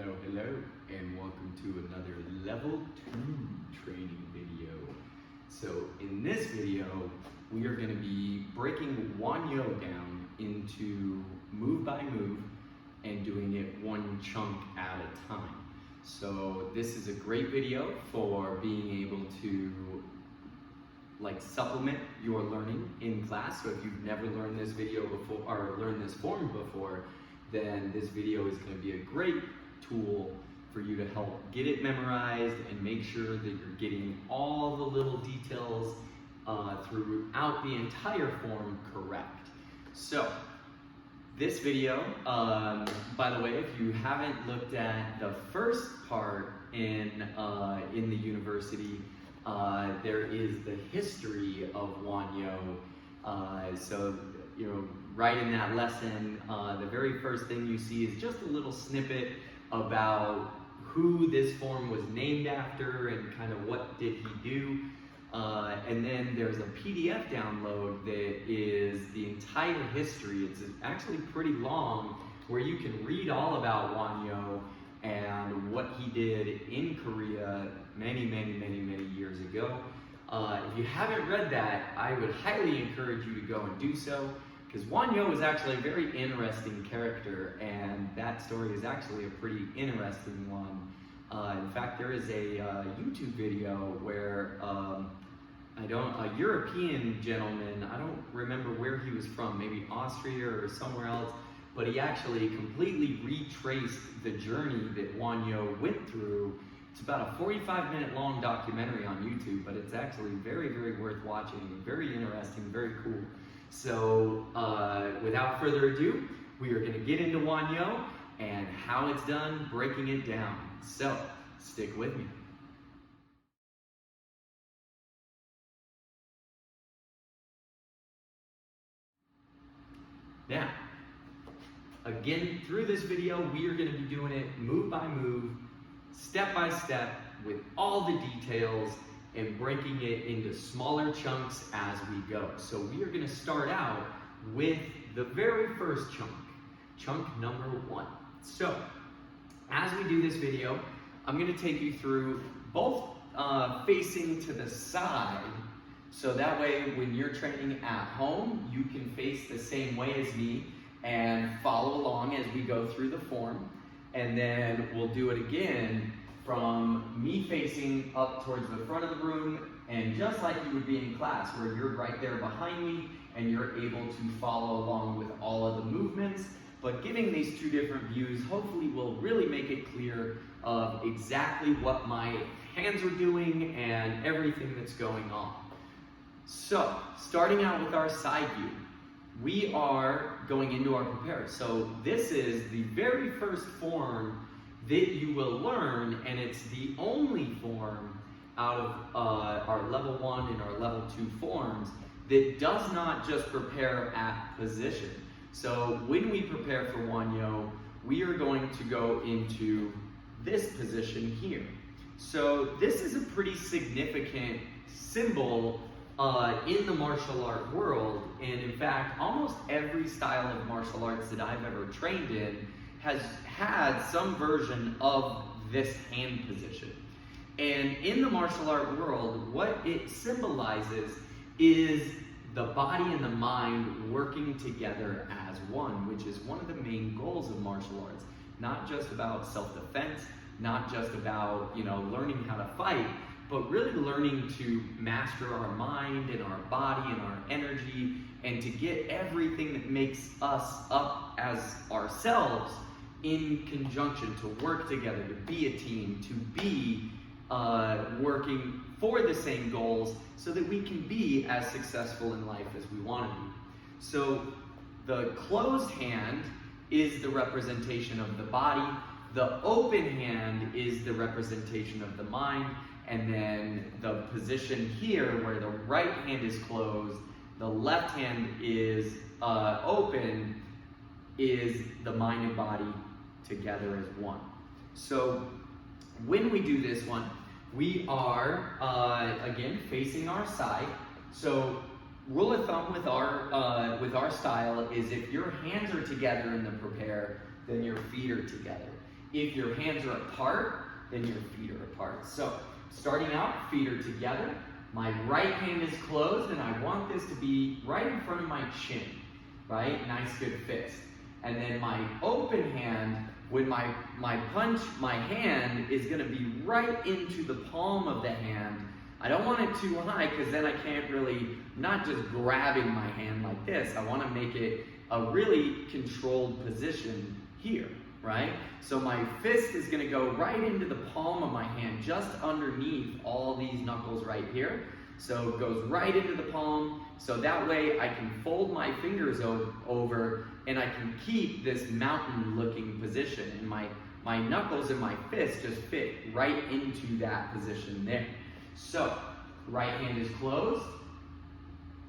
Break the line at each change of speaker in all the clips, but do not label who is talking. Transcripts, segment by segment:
Hello, and welcome to another level 2 training video. So in this video, we are going to be breaking Wanyo down into move by move and doing it one chunk at a time. So this is a great video for being able to supplement your learning in class. So if you've never learned this video before or learned this form before, then this video is going to be a great tool for you to help get it memorized and make sure that you're getting all the little details throughout the entire form correct. So this video, by the way, if you haven't looked at the first part in the university, there is the history of Wanyo. So, right in that lesson, the very first thing you see is just a little snippet about who this form was named after and kind of what did he do. And then there's a PDF download that is the entire history. It's actually pretty long, where you can read all about Wanyo and what he did in Korea many years ago. If you haven't read that, I would highly encourage you to go and do so, because Wanyo is actually a very interesting character, and that story is actually a pretty interesting one. In fact, there is a YouTube video where a European gentleman, I don't remember where he was from, maybe Austria or somewhere else, but he actually completely retraced the journey that Wanyo went through. It's about a 45-minute long documentary on YouTube, but it's actually very worth watching, very interesting, very cool. So without further ado, we are going to get into Wanyo and how it's done, breaking it down. So stick with me. Now, again, through this video, we are going to be doing it move by move, step by step, with all the details and breaking it into smaller chunks as we go. So we are going to start out with the very first chunk number 1. So as we do this video, I'm going to take you through both facing to the side, so that way when you're training at home, you can face the same way as me and follow along as we go through the form. And then we'll do it again from me facing up towards the front of the room, and just like you would be in class, where you're right there behind me and you're able to follow along with all of the movements. But giving these two different views hopefully will really make it clear of exactly what my hands are doing and everything that's going on. So, starting out with our side view, we are going into our prepare. So this is the very first form that you will learn, and it's the only form out of our level 1 and our level 2 forms that does not just prepare at position. So when we prepare for Wanyo, we are going to go into this position here. So this is a pretty significant symbol in the martial art world, and in fact, almost every style of martial arts that I've ever trained in has had some version of this hand position. And in the martial art world, what it symbolizes is the body and the mind working together as one, which is one of the main goals of martial arts. Not just about self-defense, not just about, learning how to fight, but really learning to master our mind and our body and our energy, and to get everything that makes us up as ourselves in conjunction, to work together, to be a team, to be working for the same goals, so that we can be as successful in life as we want to be. So the closed hand is the representation of the body, the open hand is the representation of the mind, and then the position here where the right hand is closed, the left hand is open, is the mind and body together as one. So when we do this one, we are again facing our side. So rule of thumb with our style is if your hands are together in the prepare, then your feet are together. If your hands are apart, then your feet are apart. So, starting out, feet are together. My right hand is closed, and I want this to be right in front of my chin, right? Nice, good fist. And then my open hand, when my hand is going to be right into the palm of the hand. I don't want it too high because then I can't really, not just grabbing my hand like this. I want to make it a really controlled position here, right? So my fist is going to go right into the palm of my hand, just underneath all these knuckles right here. So it goes right into the palm, so that way I can fold my fingers over and I can keep this mountain-looking position, and my knuckles and my fist just fit right into that position there. So, right hand is closed,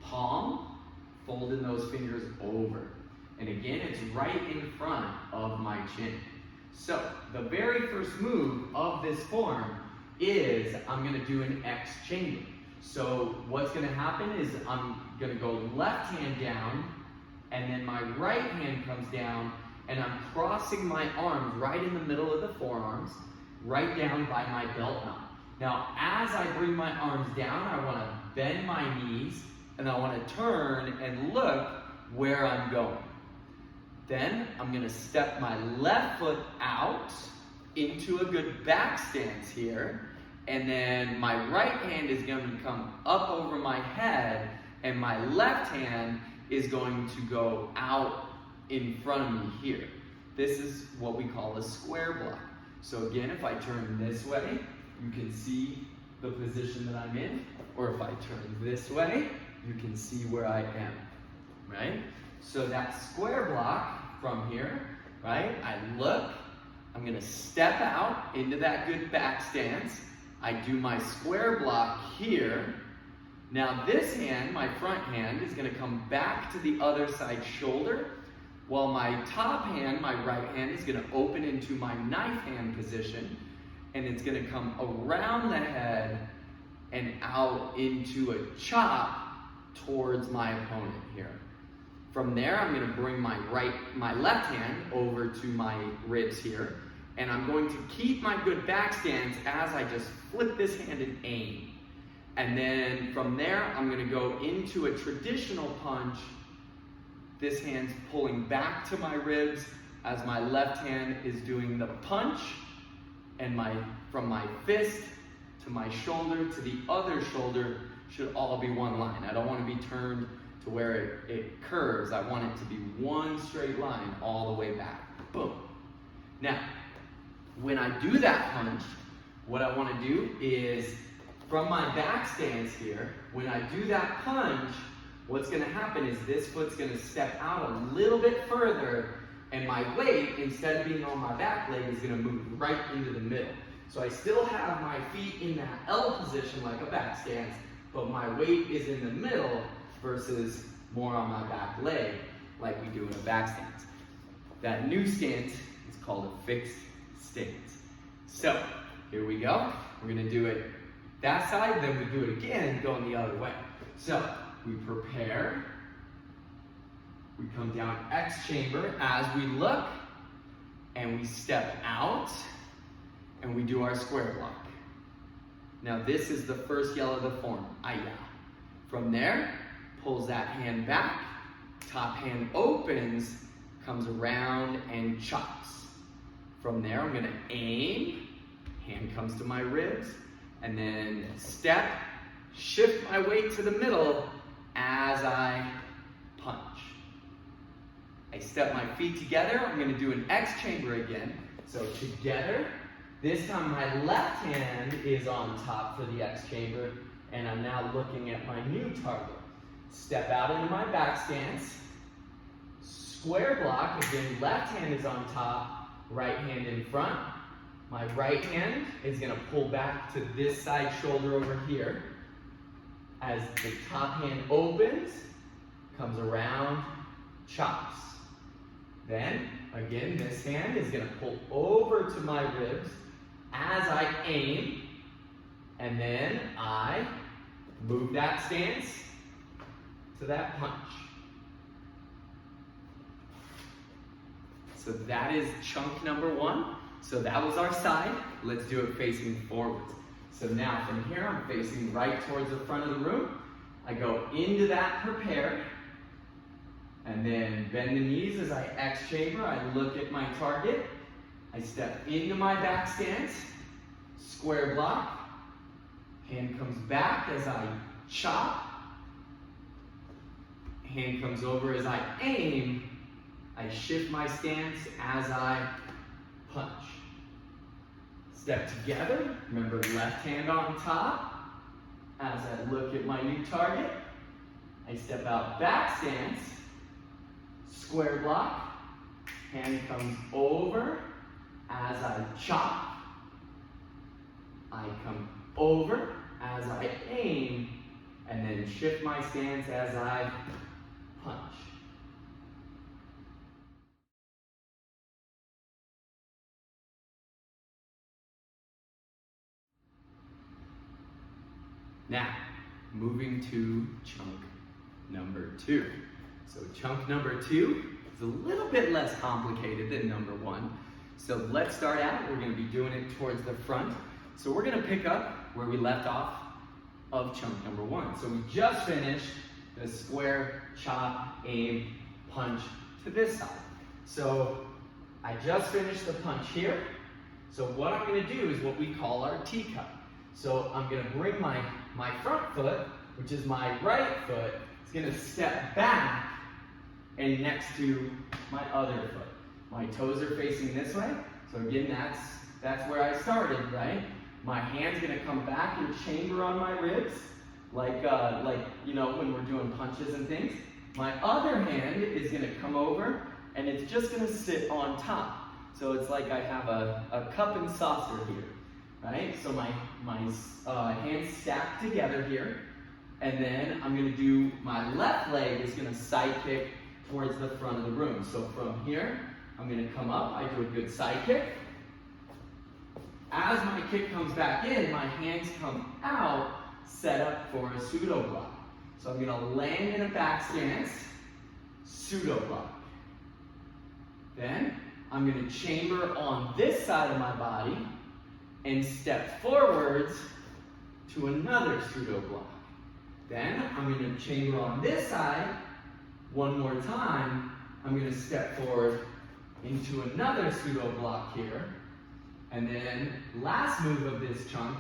palm, folding those fingers over. And again, it's right in front of my chin. So, the very first move of this form is I'm going to do an X chamber. So, what's going to happen is I'm going to go left hand down, and then my right hand comes down, and I'm crossing my arms right in the middle of the forearms, right down by my belt knot. Now, as I bring my arms down, I want to bend my knees, and I want to turn and look where I'm going. Then, I'm going to step my left foot out into a good back stance here, and then my right hand is going to come up over my head, and my left hand is going to go out in front of me here. This is what we call a square block. So again, if I turn this way, you can see the position that I'm in, or if I turn this way, you can see where I am, right? So that square block from here, right, I look, I'm gonna step out into that good back stance, I do my square block here. Now this hand, my front hand, is gonna come back to the other side shoulder, while my top hand, my right hand, is gonna open into my knife hand position, and it's going to come around the head and out into a chop towards my opponent here. From there, I'm going to bring my left hand over to my ribs here, and I'm going to keep my good back stance as I just flip this hand and aim. And then from there, I'm going to go into a traditional punch. This hand's pulling back to my ribs as my left hand is doing the punch. And from my fist to my shoulder to the other shoulder should all be one line. I don't want to be turned to where it curves. I want it to be one straight line all the way back. Boom. Now, when I do that punch, what I want to do is, from my back stance here, when I do that punch, what's going to happen is this foot's going to step out a little bit further, and my weight, instead of being on my back leg, is going to move right into the middle. So I still have my feet in that L position like a back stance, but my weight is in the middle versus more on my back leg like we do in a back stance. That new stance is called a fixed stance. So here we go. We're going to do it that side, then we do it again going the other way. So we prepare. We come down X chamber as we look, and we step out, and we do our square block. Now this is the first yell of the form, Aya. From there, pulls that hand back, top hand opens, comes around and chops. From there, I'm gonna aim, hand comes to my ribs, and then step, shift my weight to the middle as I punch. I step my feet together. I'm going to do an X chamber again. So together, this time my left hand is on top for the X chamber, and I'm now looking at my new target. Step out into my back stance. Square block, again, left hand is on top, right hand in front. My right hand is going to pull back to this side shoulder over here. As the top hand opens, comes around, chops. Then, again, this hand is going to pull over to my ribs as I aim, and then I move that stance to that punch. So that is chunk number one. So that was our side. Let's do it facing forwards. So now from here, I'm facing right towards the front of the room. I go into that prepare, and then bend the knees as I X chamber. I look at my target. I step into my back stance, square block. Hand comes back as I chop. Hand comes over as I aim. I shift my stance as I punch. Step together. Remember, left hand on top. As I look at my new target, I step out back stance, square block. Hand comes over as I chop. I come over as I aim, and then shift my stance as I punch. Now, moving to chunk number 2. So chunk number 2 is a little bit less complicated than number 1. So let's start out. We're going to be doing it towards the front. So we're going to pick up where we left off of chunk number 1. So we just finished the square, chop, aim, punch to this side. So I just finished the punch here. So what I'm going to do is what we call our teacup. So I'm going to bring my front foot, which is my right foot, is going to step back and next to my other foot. My toes are facing this way. So again, that's where I started, right? My hand's going to come back and chamber on my ribs, like you know, when we're doing punches and things. My other hand is going to come over and it's just going to sit on top. So it's like I have a cup and saucer here. Right? So my hands stacked together here, and then I'm going to do, my left leg is going to side kick towards the front of the room. So from here, I'm going to come up, I do a good side kick. As my kick comes back in, my hands come out, set up for a pseudo block. So I'm going to land in a back stance, pseudo block. Then I'm going to chamber on this side of my body, and step forwards to another pseudo block. Then I'm going to chamber on this side one more time. I'm going to step forward into another pseudo block here. And then last move of this chunk,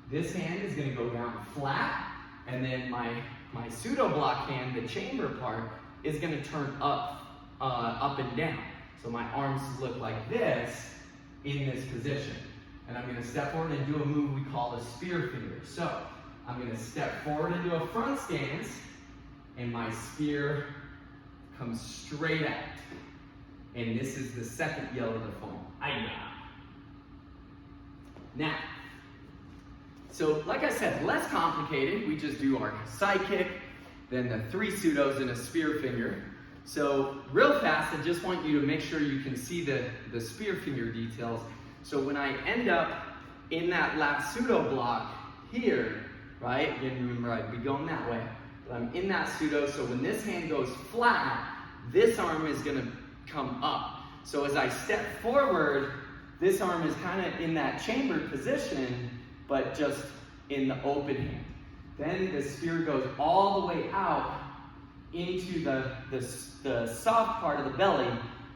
this hand is going to go down flat, and then my pseudo block hand, the chamber part, is going to turn up and down. So my arms look like this in this position. And I'm going to step forward and do a move we call a spear finger. So I'm going to step forward into a front stance, and my spear comes straight out. And this is the second yell of the form. Aye. Now, so like I said, less complicated. We just do our side kick, then the 3 pseudos and a spear finger. So real fast, I just want you to make sure you can see the spear finger details. So when I end up in that last pseudo block here, right? Again, remember I'd be going that way. But I'm in that pseudo, so when this hand goes flat, this arm is going to come up. So as I step forward, this arm is kind of in that chambered position, but just in the open hand. Then the spear goes all the way out into the soft part of the belly,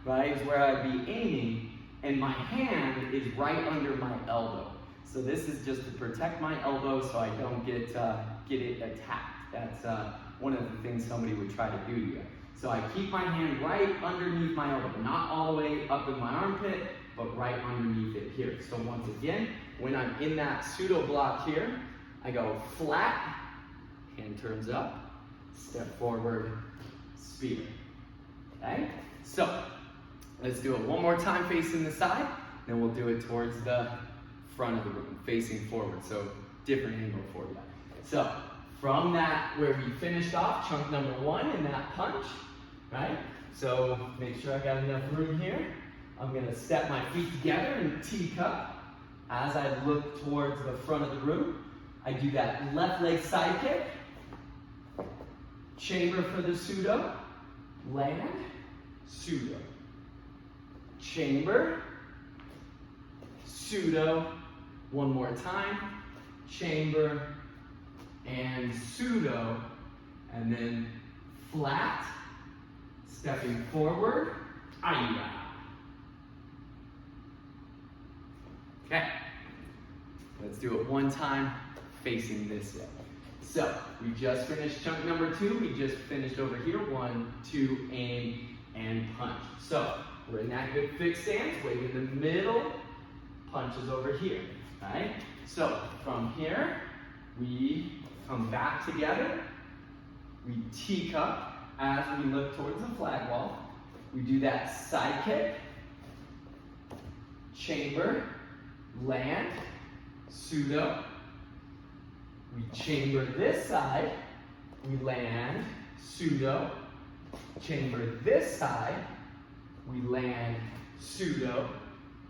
right? Is where I'd be aiming. And my hand is right under my elbow. So this is just to protect my elbow so I don't get it attacked. That's one of the things somebody would try to do to you. So I keep my hand right underneath my elbow, not all the way up in my armpit, but right underneath it here. So once again, when I'm in that pseudo block here, I go flat, hand turns up, step forward, spear. Okay? So let's do it one more time facing the side, then we'll do it towards the front of the room, facing forward. So different angle for you. So from that, where we finished off, chunk number 1 in that punch, right? So make sure I got enough room here. I'm gonna step my feet together in teacup. As I look towards the front of the room, I do that left leg side kick, chamber for the pseudo, land, pseudo. Chamber, pseudo. One more time, chamber and pseudo, and then flat, stepping forward, aya. Okay, let's do it one time, facing this way. So, we just finished chunk number 2, we just finished over here, 1, 2, aim, and punch. So, we're in that good fixed stance, weight in the middle, punches over here, right? So, from here, we come back together, we teacup as we look towards the flag wall, we do that side kick, chamber, land, pseudo, we chamber this side, we land, pseudo, chamber this side, we land, pseudo,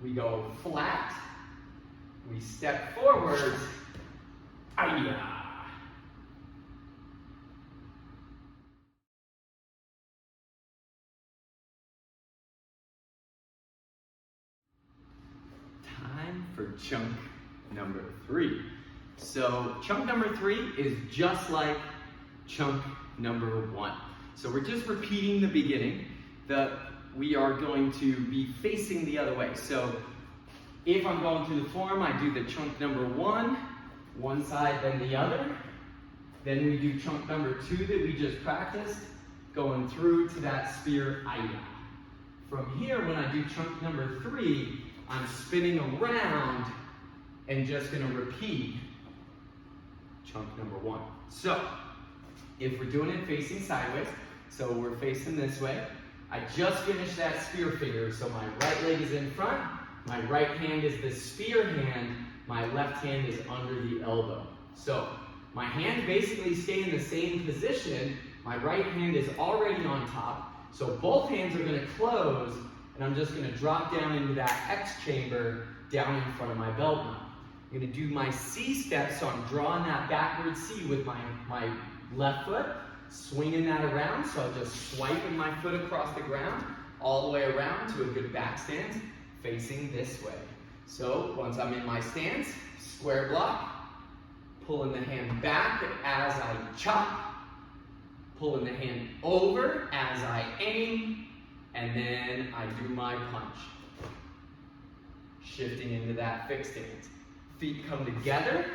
we go flat, we step forward, aya. Time for chunk number 3. So chunk number 3 is just like chunk number 1. So we're just repeating the beginning. We are going to be facing the other way. So if I'm going through the form, I do the chunk number 1, one side then the other. Then we do chunk number 2 that we just practiced, going through to that spear aya. From here, when I do chunk number 3, I'm spinning around and just gonna repeat chunk number 1. So, if we're doing it facing sideways, so we're facing this way, I just finished that spear finger, so my right leg is in front, my right hand is the spear hand, my left hand is under the elbow. So, my hands basically stay in the same position, my right hand is already on top, so both hands are gonna close, and I'm just gonna drop down into that X chamber down in front of my belt knot. I'm gonna do my C step, so I'm drawing that backward C with my left foot, swinging that around, so I'm just swiping my foot across the ground, all the way around to a good back stance, facing this way. So once I'm in my stance, square block, pulling the hand back as I chop, pulling the hand over as I aim, and then I do my punch. Shifting into that fixed stance. Feet come together.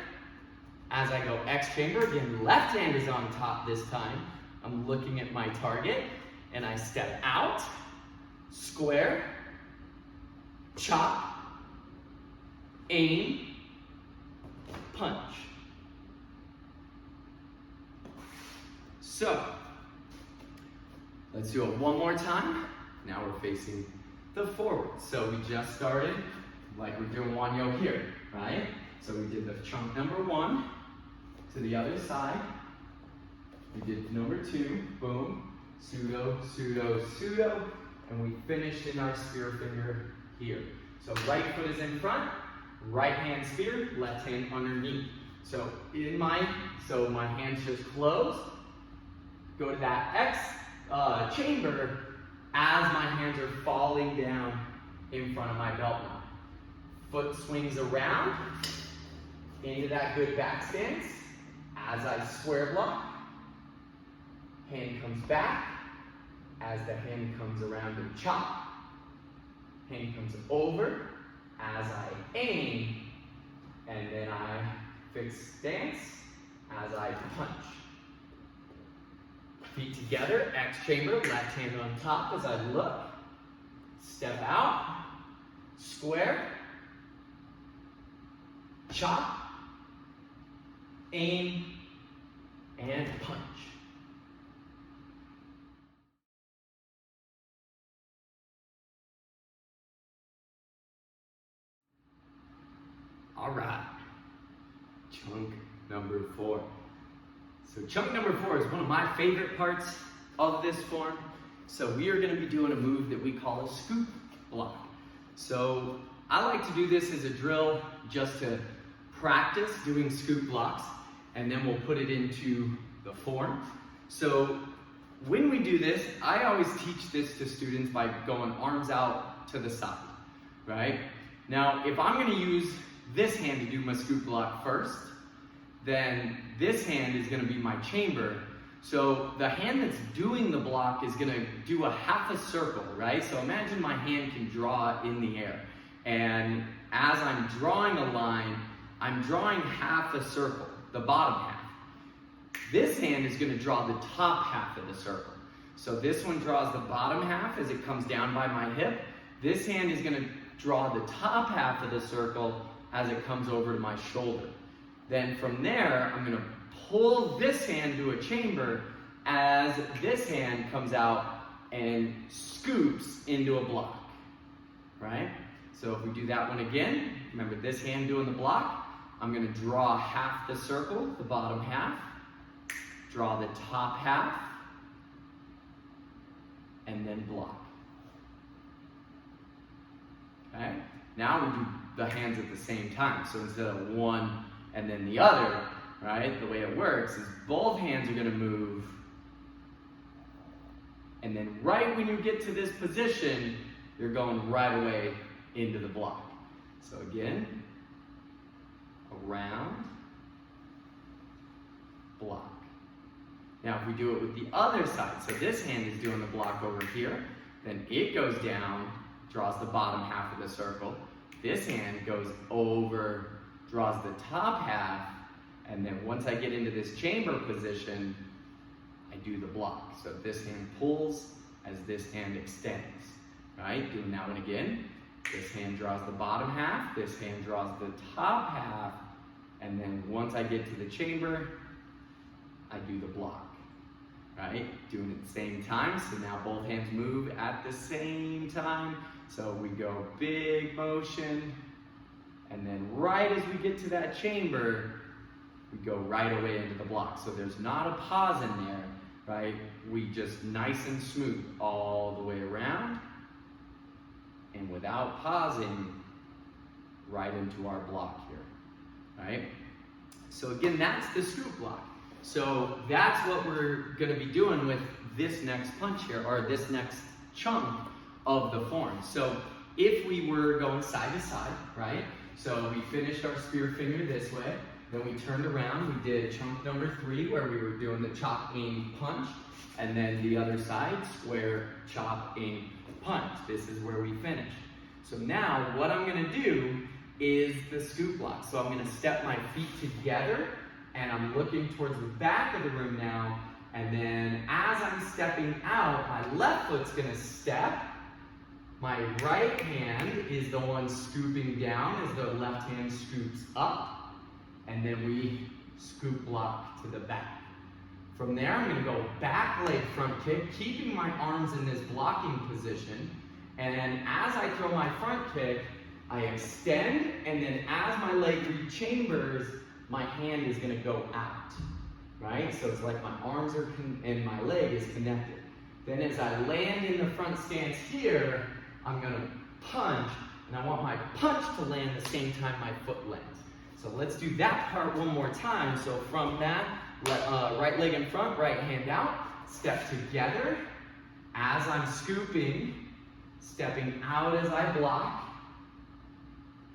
As I go X chamber, again, left hand is on top this time. I'm looking at my target, and I step out, square, chop, aim, punch. So, let's do it one more time. Now we're facing the forward. So we just started like we're doing Wanyo here, right? So we did the chunk number 1 to the other side. We did number 2, boom, pseudo, pseudo, pseudo, and we finished in our spear finger here. So right foot is in front, right hand spear, left hand underneath. So my hands just close, go to that X chamber as my hands are falling down in front of my belt knot. Foot swings around into that good back stance as I square block. Hand comes back as the hand comes around and chop. Hand comes over as I aim, and then I fix stance as I punch. Feet together, X chamber, left hand on top as I look. Step out, square, chop, aim, and punch. All right, chunk number 4. So chunk number 4 is one of my favorite parts of this form. So we are going to be doing a move that we call a scoop block. So I like to do this as a drill just to practice doing scoop blocks, and then we'll put it into the form. So when we do this, I always teach this to students by going arms out to the side, right? Now, if I'm gonna use this hand to do my scoop block first, then this hand is gonna be my chamber. So the hand that's doing the block is gonna do a half a circle, right? So imagine my hand can draw in the air. And as I'm drawing a line, I'm drawing half a circle, the bottom half. This hand is gonna draw the top half of the circle. So this one draws the bottom half as it comes down by my hip. This hand is gonna draw the top half of the circle as it comes over to my shoulder. Then from there, I'm gonna pull this hand to a chamber as this hand comes out and scoops into a block, right? So if we do that one again, remember this hand doing the block, I'm gonna draw half the circle, the bottom half, draw the top half, and then block. Okay? Now we do the hands at the same time. So instead of one and then the other, right? The way it works is both hands are gonna move, and then right when you get to this position, you're going right away into the block. So again, around, block. Now if we do it with the other side, so this hand is doing the block over here, then it goes down, draws the bottom half of the circle. This hand goes over, draws the top half, and then once I get into this chamber position, I do the block. So this hand pulls as this hand extends, right? Doing that one again. This hand draws the bottom half, this hand draws the top half, and then once I get to the chamber, I do the block, right? Doing it at the same time, so now both hands move at the same time. So we go big motion, and then right as we get to that chamber, we go right away into the block. So there's not a pause in there, right? We just nice and smooth all the way around, and without pausing, right into our block here, right? So again, that's the scoop block. So that's what we're gonna be doing with this next punch here, or this next chunk of the form. So if we were going side to side, right? So we finished our spear finger this way, then we turned around, we did chunk number 3 where we were doing the chop, aim, punch, and then the other side, square, chop, aim, punch. This is where we finished. So now what I'm gonna do is the scoop block. So I'm gonna step my feet together, and I'm looking towards the back of the room now, and then as I'm stepping out, my left foot's gonna step, my right hand is the one scooping down as the left hand scoops up, and then we scoop block to the back. From there, I'm gonna go back leg front kick, keeping my arms in this blocking position, and then as I throw my front kick, I extend, and then as my leg re-chambers, my hand is gonna go out, right? So it's like my arms are, and my leg is connected. Then as I land in the front stance here, I'm gonna punch, and I want my punch to land the same time my foot lands. So let's do that part one more time. So from that, right leg in front, right hand out, step together. As I'm scooping, stepping out as I block,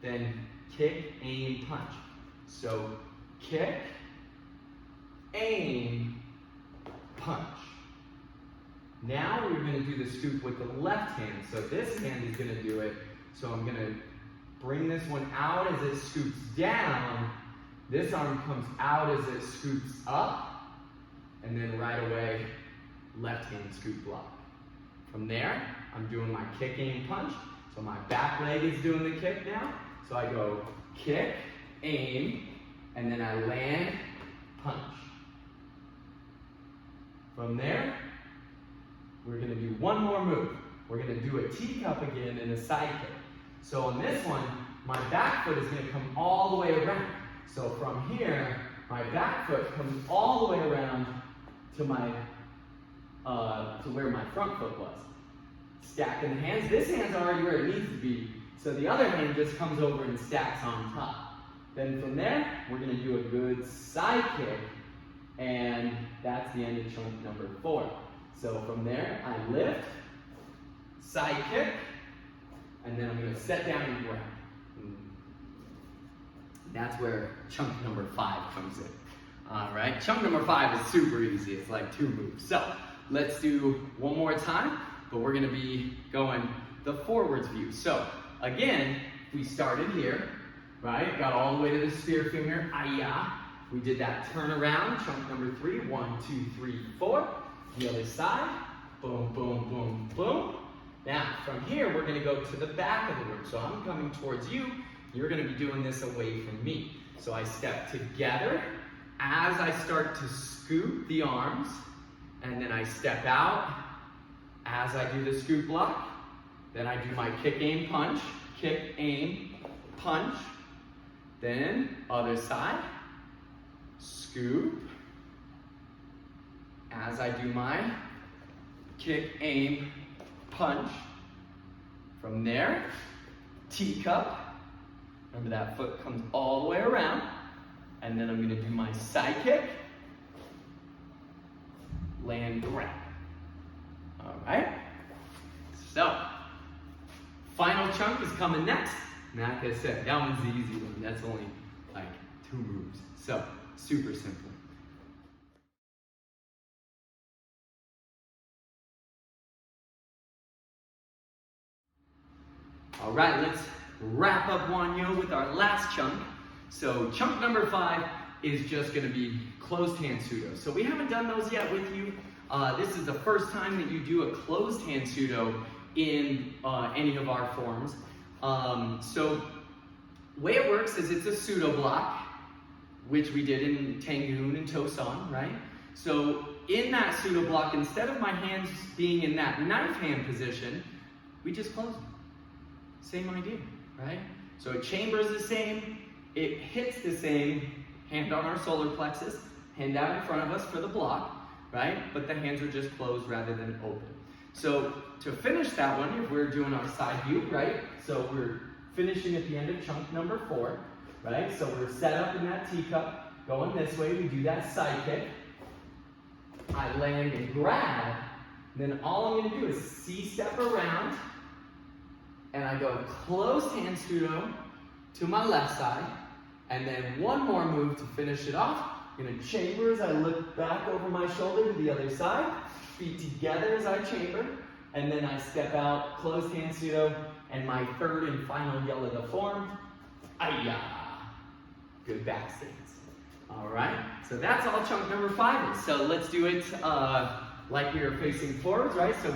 then kick, aim, punch. So kick, aim, punch. Now we're going to do the scoop with the left hand. So this hand is going to do it. So I'm going to bring this one out as it scoops down. This arm comes out as it scoops up. And then right away, left hand scoop block. From there, I'm doing my kick, aim, punch. So my back leg is doing the kick now. So I go kick, aim, and then I land, punch. From there, we're going to do one more move. We're going to do a teacup again and a side kick. So on this one, my back foot is going to come all the way around. So from here, my back foot comes all the way around to my to where my front foot was. Stacking the hands. This hand's already where it needs to be. So the other hand just comes over and stacks on top. Then from there, we're going to do a good side kick, and that's the end of chunk number 4. So from there, I lift, side kick, and then I'm going to set down and grab. That's where chunk number 5 comes in. All right, chunk number 5 is super easy. It's like 2 moves. So let's do one more time, but we're gonna be going the forwards view. So again, we started here, right? Got all the way to the spear finger, ah-ya. We did that turn around, chunk number 3, 1, 2, 3, 4. The other side, boom, boom, boom, boom. Now, from here, we're gonna go to the back of the room. So I'm coming towards you, you're gonna be doing this away from me. So I step together as I start to scoop the arms, and then I step out as I do the scoop block. Then I do my kick, aim, punch, kick, aim, punch. Then other side, scoop. As I do my kick, aim, punch. From there, teacup. Remember that foot comes all the way around. And then I'm gonna do my side kick. Land, grab. All right? So, final chunk is coming next. And like I said, that one's the easy one. That's only like 2 moves. So, super simple. All right, let's wrap up Wanyo with our last chunk. So chunk number 5 is just gonna be closed hand pseudo. So we haven't done those yet with you. This is the first time that you do a closed hand pseudo in any of our forms. So the way it works is it's a pseudo block, which we did in Tangoon and Tosan, right? So in that pseudo block, instead of my hands being in that knife hand position, we just close them. Same idea, right? So it chambers the same, it hits the same, hand on our solar plexus, hand out in front of us for the block, right? But the hands are just closed rather than open. So to finish that one, if we're doing our side view, right? So we're finishing at the end of chunk number 4, right? So we're set up in that teacup, going this way, we do that side kick. I land and grab, then all I'm gonna do is C-step around, and I go closed hand pseudo to my left side, and then one more move to finish it off. I'm gonna chamber as I look back over my shoulder to the other side, feet together as I chamber, and then I step out, closed hand pseudo, and my third and final yell of the form, ay-ya. Good back stance. All right, so that's all chunk number 5 is. So let's do it like we were facing forwards, right? So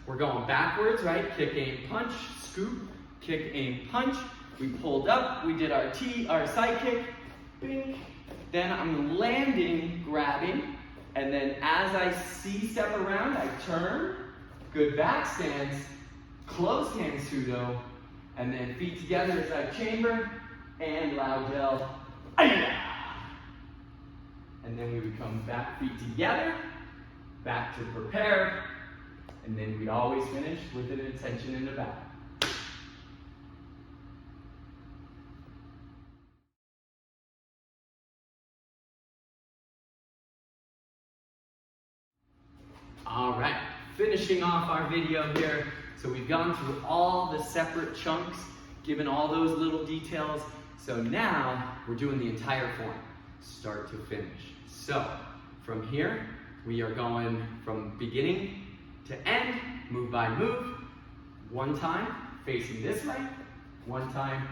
we're going backwards, right? Kick, aim, punch, scoop, kick, aim, punch. We pulled up, we did our side kick, bink. Then I'm landing, grabbing, and then as I C-step around, I turn, good back stance, closed hand pseudo, and then feet together as I chamber, and loud yell, ay-ya! And then we would come back, feet together, back to prepare, and then we'd always finish with an intention in the back. All right, finishing off our video here. So we've gone through all the separate chunks, given all those little details. So now we're doing the entire form, start to finish. So from here, we are going from beginning to end, move by move, one time facing this way, one time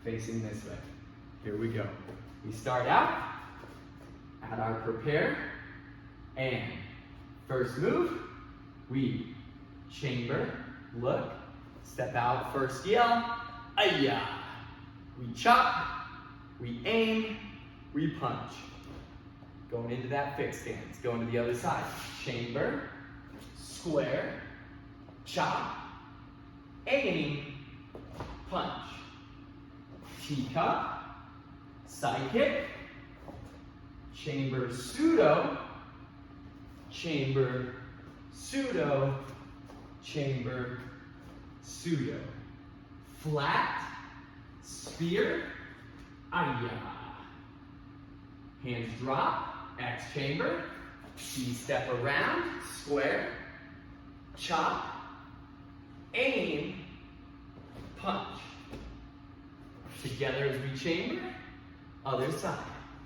facing this way. Here we go. We start out at our prepare, and first move, we chamber, look, step out, first yell, ay-ya. We chop, we aim, we punch. Going into that fixed stance, going to the other side. Chamber, square, chop, aim, punch. Teacup, side kick, chamber pseudo, chamber pseudo, chamber pseudo. Flat, spear, ay-ya. Hands drop, X chamber, C-step around, square, chop, aim, punch. Together as we chamber, Other side.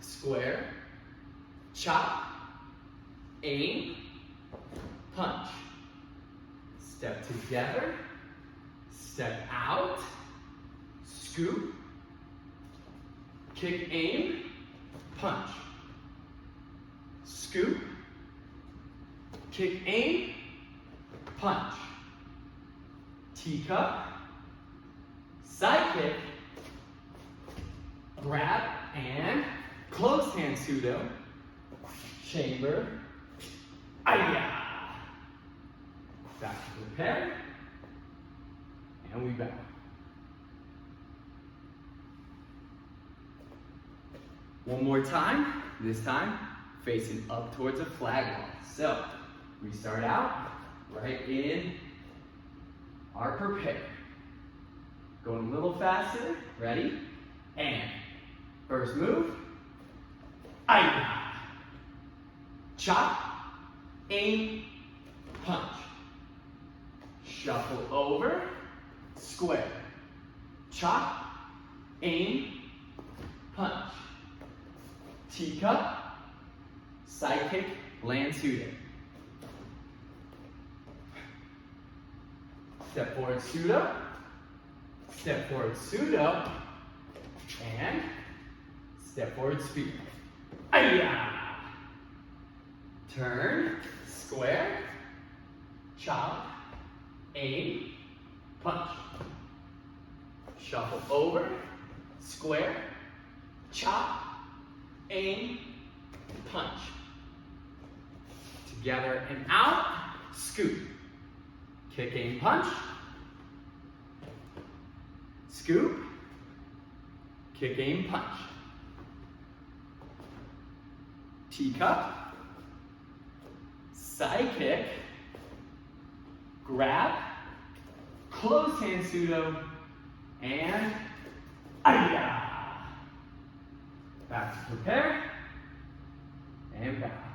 Square, chop, aim, punch. Step together, step out, scoop, kick, aim, punch. Scoop, kick, aim, punch. Teacup, side kick, grab, and closed hand pseudo, chamber, aya. Back to prepare, and we bow. One more time, this time facing up towards a flag wall. So we start out right in our prepare. Going a little faster, ready? And first move, aya. Chop, aim, punch. Shuffle over, square. Chop, aim, punch. Teacup, side kick, land pseudo. Step forward pseudo, step forward pseudo, and step forward spear. Aya! Turn, square, chop, aim, punch. Shuffle over, square, chop, aim, punch. Together and out, scoop. Kick, aim, punch. Scoop, kick, aim, punch. Teacup, side kick, grab, closed hand pseudo, and aya. Back to prepare, and back.